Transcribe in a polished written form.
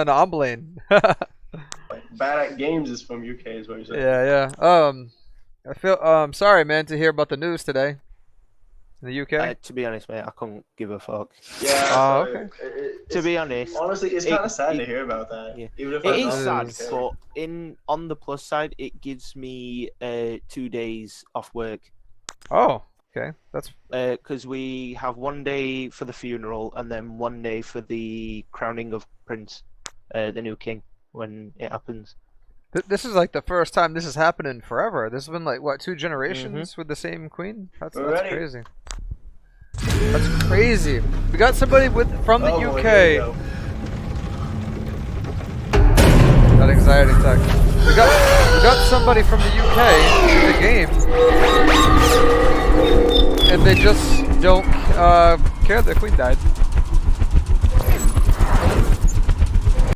No, I'm Blaine. Bad at games is from UK, is what you're saying. Yeah, yeah. I feel sorry, man, to hear about the news today in the UK. To be honest, mate, I couldn't give a fuck. Yeah, Oh, so okay. To be honest, honestly, it's kind of sad to hear about that. Yeah. Even if It I'm is not sad, really but on the plus side, it gives me 2 days off work. Oh, okay. That's Because we have 1 day for the funeral and then 1 day for the crowning of Prince, the new king, when it happens. this is like the first time this has happened in forever. This has been like what, 2 generations with the same queen? That's ready. crazy. That's crazy. We got somebody from the boy, UK. here we go. That anxiety attack. We got somebody from the UK in the game, and they just don't care their queen died.